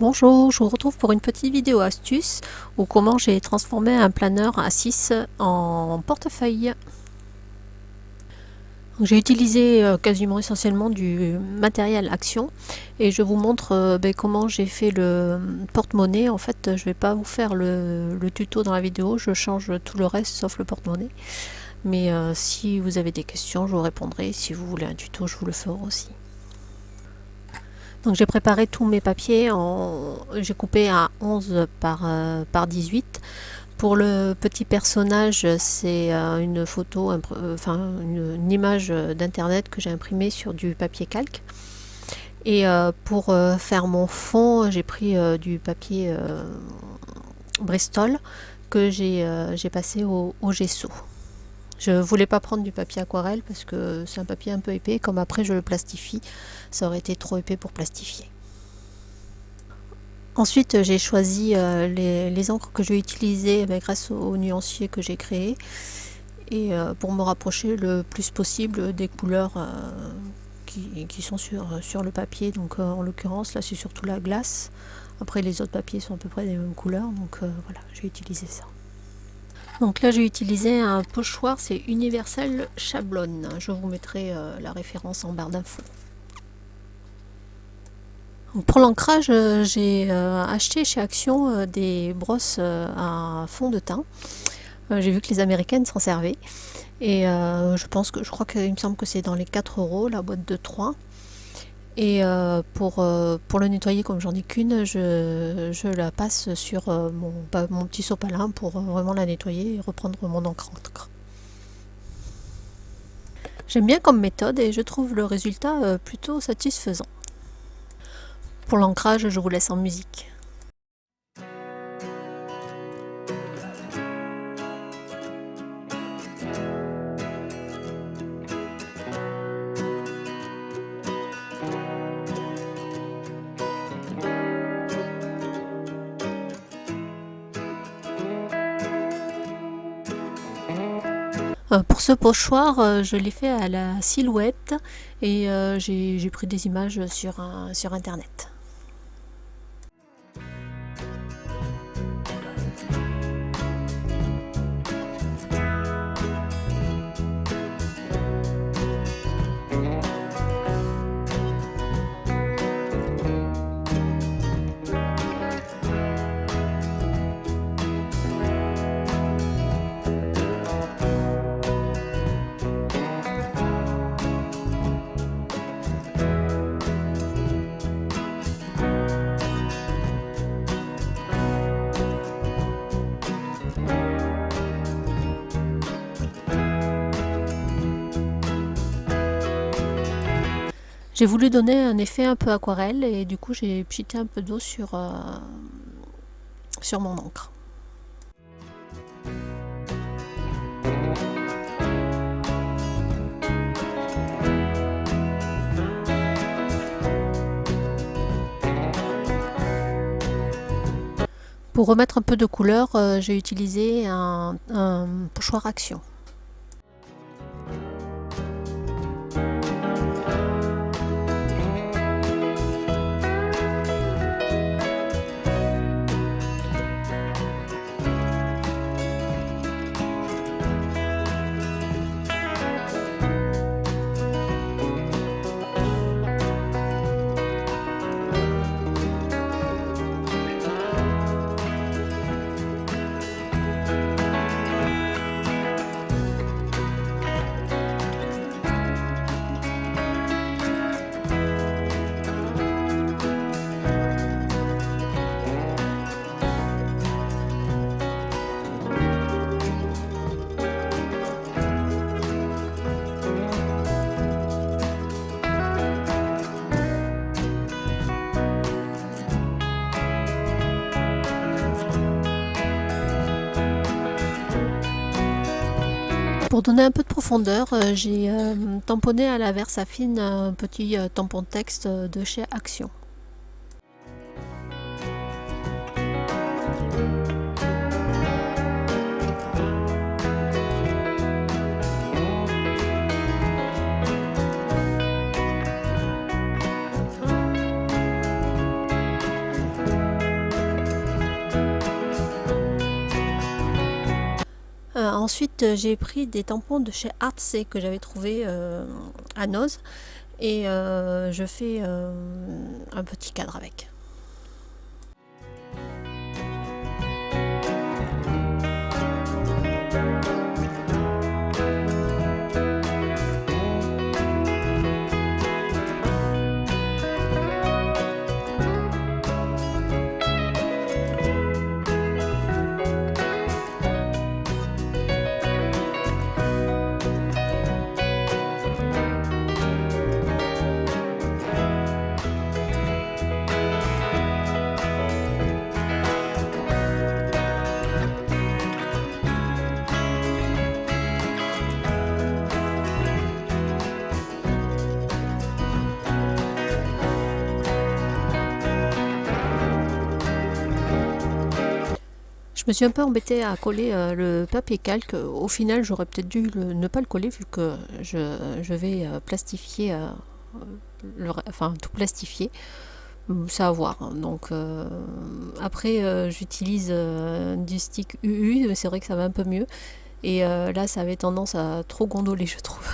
Bonjour, je vous retrouve pour une petite vidéo astuce ou comment j'ai transformé un planeur A6 en portefeuille. J'ai utilisé quasiment essentiellement du matériel Action et je vous montre comment j'ai fait le porte-monnaie. En fait, je vais pas vous faire le tuto dans la vidéo, je change tout le reste sauf le porte-monnaie. Mais si vous avez des questions, je vous répondrai. Si vous voulez un tuto, je vous le ferai aussi. Donc j'ai préparé tous mes papiers, j'ai coupé à 11 par 18. Pour le petit personnage, c'est une photo, une image d'internet que j'ai imprimée sur du papier calque. Et pour faire mon fond, j'ai pris du papier Bristol que j'ai passé au gesso. Je voulais pas prendre du papier aquarelle parce que c'est un papier un peu épais. Comme après je le plastifie, ça aurait été trop épais pour plastifier. Ensuite, j'ai choisi les encres que je vais utiliser grâce au nuancier que j'ai créé et pour me rapprocher le plus possible des couleurs qui sont sur le papier. Donc en l'occurrence, là c'est surtout la glace. Après les autres papiers sont à peu près des mêmes couleurs, donc voilà, j'ai utilisé ça. Donc là j'ai utilisé un pochoir, c'est Universal Chablone. Je vous mettrai la référence en barre d'infos. Pour l'ancrage, j'ai acheté chez Action des brosses à fond de teint. J'ai vu que les américaines s'en servaient. Et je crois qu'il me semble que c'est dans les 4 € la boîte de 3. Et pour le nettoyer, comme j'en ai qu'une, je la passe sur mon petit sopalin pour vraiment la nettoyer et reprendre mon encre. J'aime bien comme méthode et je trouve le résultat plutôt satisfaisant. Pour l'ancrage, je vous laisse en musique. Pour ce pochoir, je l'ai fait à la silhouette et j'ai pris des images sur internet. J'ai voulu donner un effet un peu aquarelle et du coup j'ai pchité un peu d'eau sur mon encre. Pour remettre un peu de couleur, j'ai utilisé un pochoir Action. Pour donner un peu de profondeur, j'ai tamponné à la Versafine un petit tampon texte de chez Action. Ensuite, j'ai pris des tampons de chez Artsé que j'avais trouvé à Noz et je fais un petit cadre avec. Je me suis un peu embêtée à coller le papier calque. Au final, j'aurais peut-être dû ne pas le coller vu que je vais plastifier, enfin tout plastifier. Ça à voir. Donc après, j'utilise du stick UU, c'est vrai que ça va un peu mieux. Et là, ça avait tendance à trop gondoler, je trouve.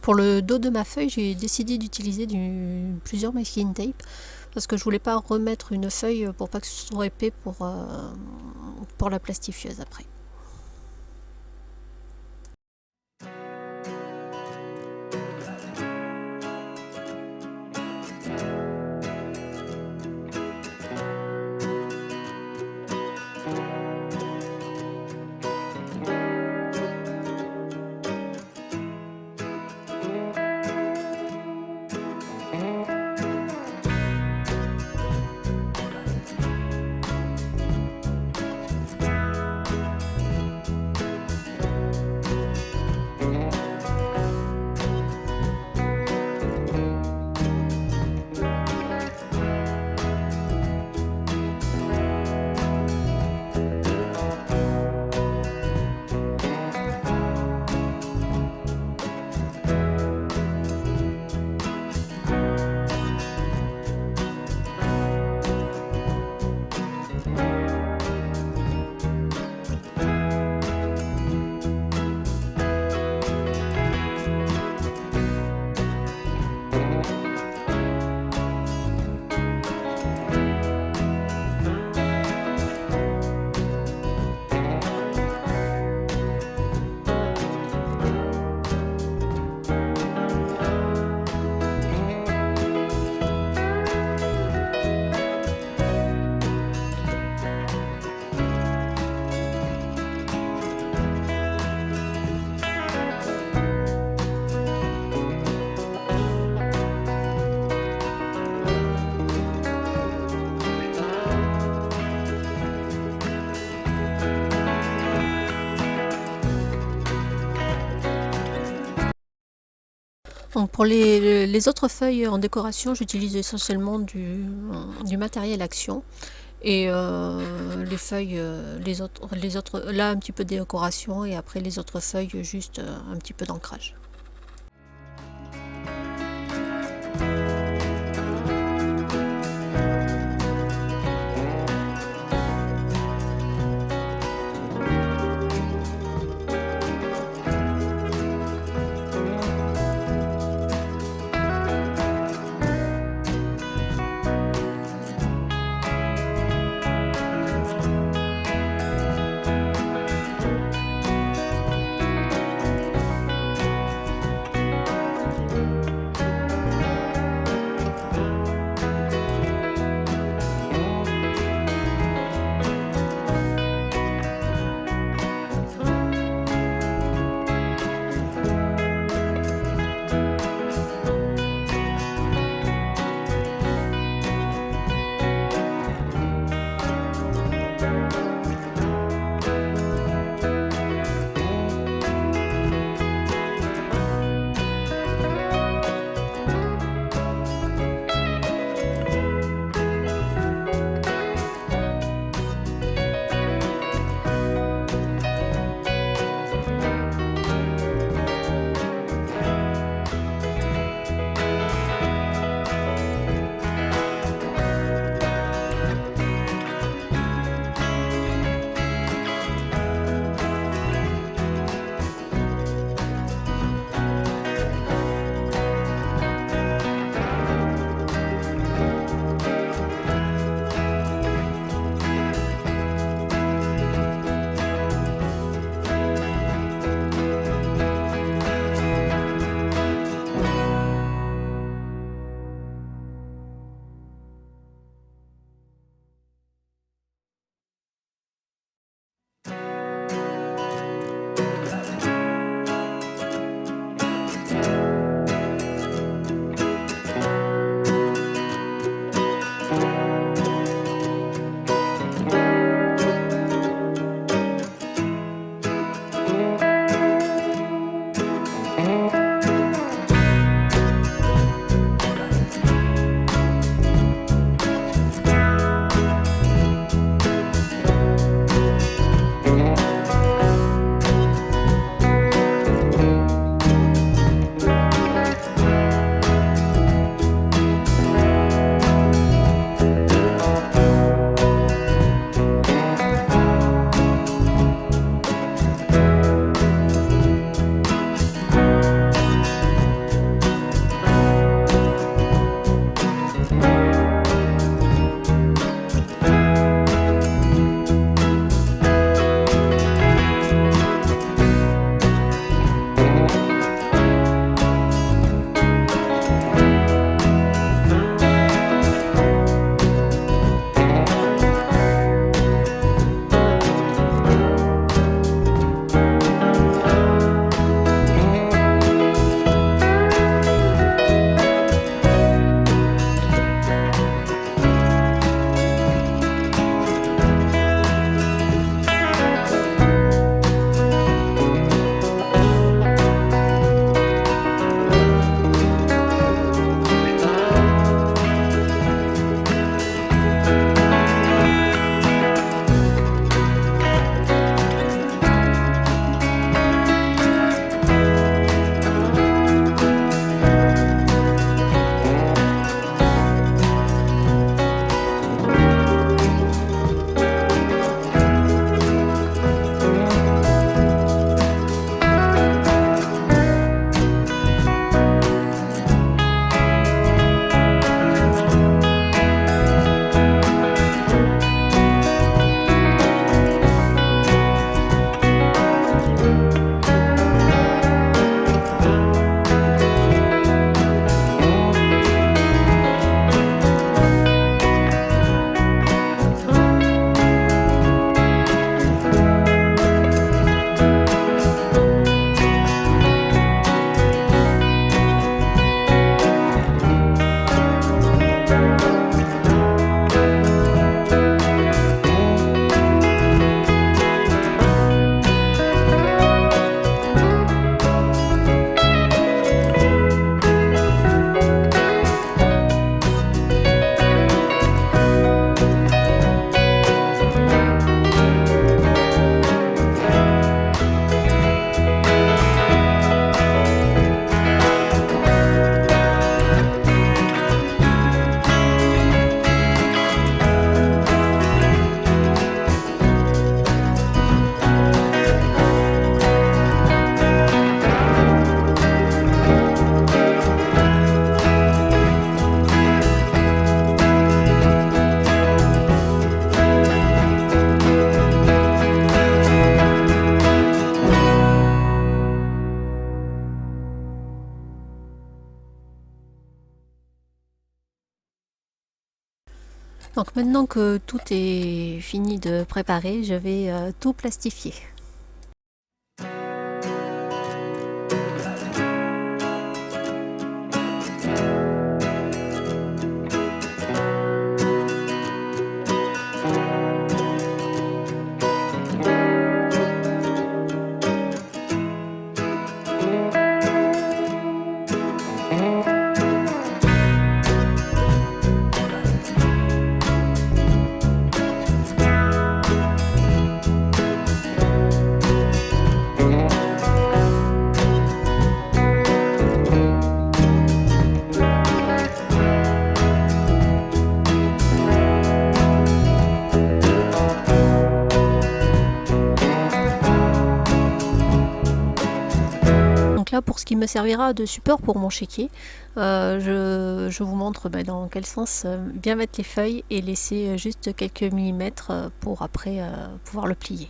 Pour le dos de ma feuille, j'ai décidé d'utiliser plusieurs masking tape parce que je voulais pas remettre une feuille pour pas que ce soit épais pour la plastifieuse après. Donc pour les autres feuilles en décoration, j'utilise essentiellement du matériel Action. Et les feuilles, les autres, là un petit peu de décoration et après les autres feuilles juste un petit peu d'ancrage. Donc maintenant que tout est fini de préparer, je vais tout plastifier. Donc là, pour ce qui me servira de support pour mon chéquier, je vous montre dans quel sens bien mettre les feuilles et laisser juste quelques millimètres pour après pouvoir le plier.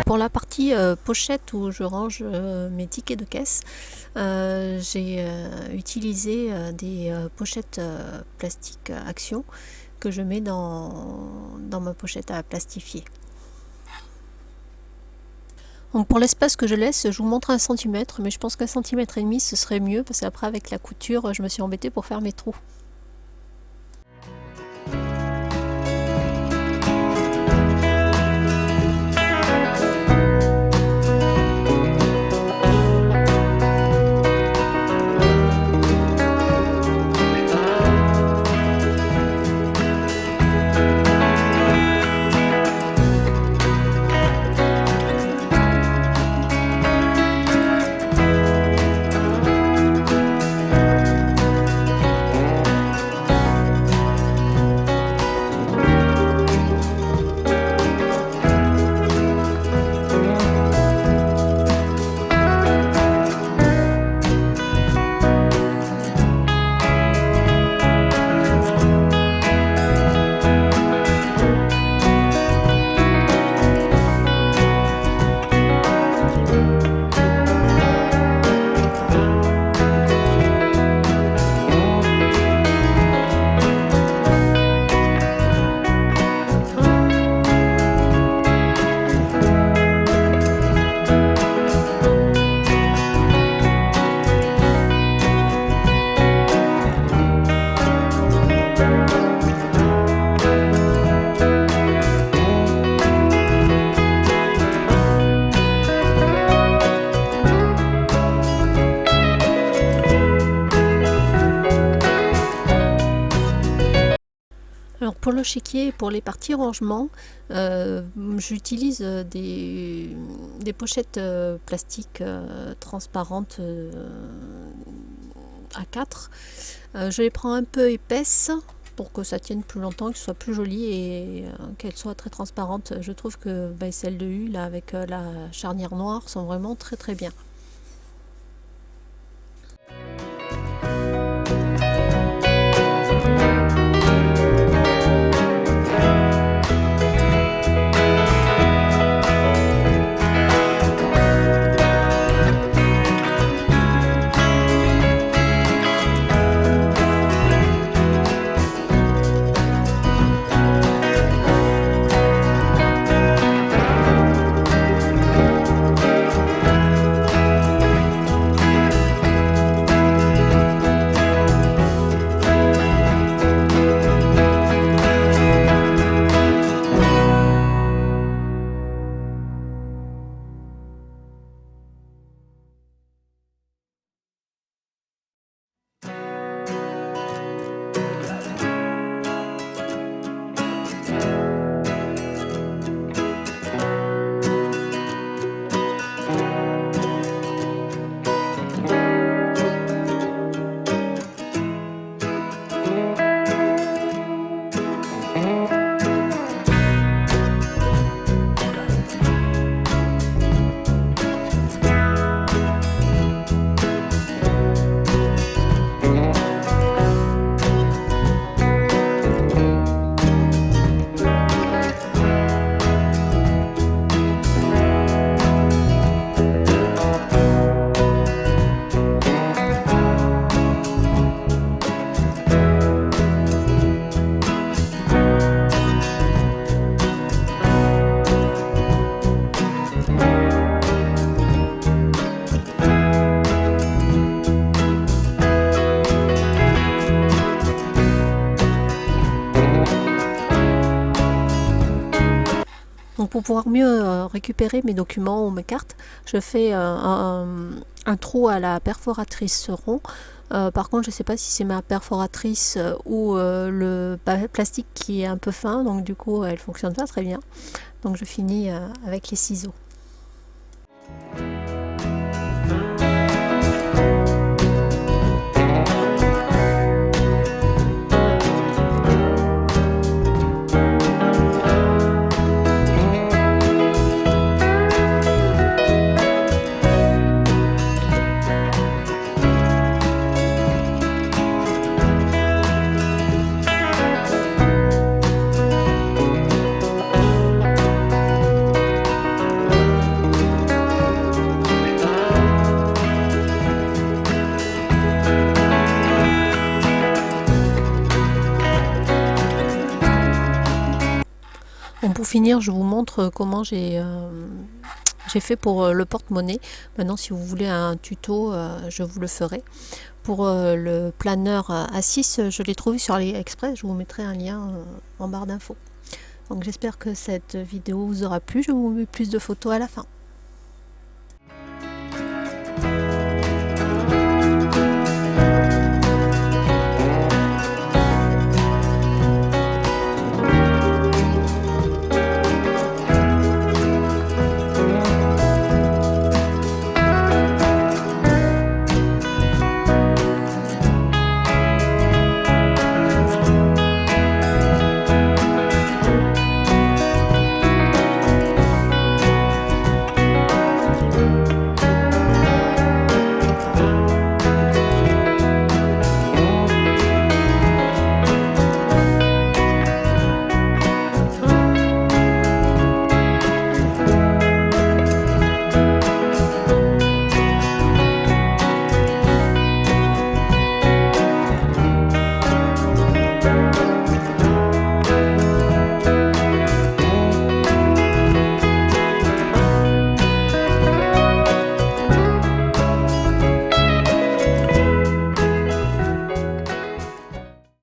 Pour la partie pochette où je range mes tickets de caisse, j'ai utilisé des pochettes plastique Action que je mets dans ma pochette à plastifier. Donc pour l'espace que je laisse, je vous montre 1 cm, mais je pense qu'1,5 cm ce serait mieux parce qu'après avec la couture, je me suis embêtée pour faire mes trous. Alors pour le chéquier et pour les parties rangement, j'utilise des pochettes plastiques transparentes A4. Je les prends un peu épaisses pour que ça tienne plus longtemps, que ce soit plus joli et qu'elles soient très transparentes. Je trouve que celles de U là, avec la charnière noire sont vraiment très très bien. pour pouvoir mieux récupérer mes documents ou mes cartes, je fais un trou à la perforatrice rond. Par contre, je ne sais pas si c'est ma perforatrice ou le plastique qui est un peu fin, donc du coup elle fonctionne pas très bien. Donc je finis avec les ciseaux. Bon, pour finir, je vous montre comment j'ai fait pour le porte-monnaie. Maintenant, si vous voulez un tuto, je vous le ferai. Pour le planeur A6, je l'ai trouvé sur AliExpress. Je vous mettrai un lien en barre d'infos. Donc j'espère que cette vidéo vous aura plu. Je vous mets plus de photos à la fin.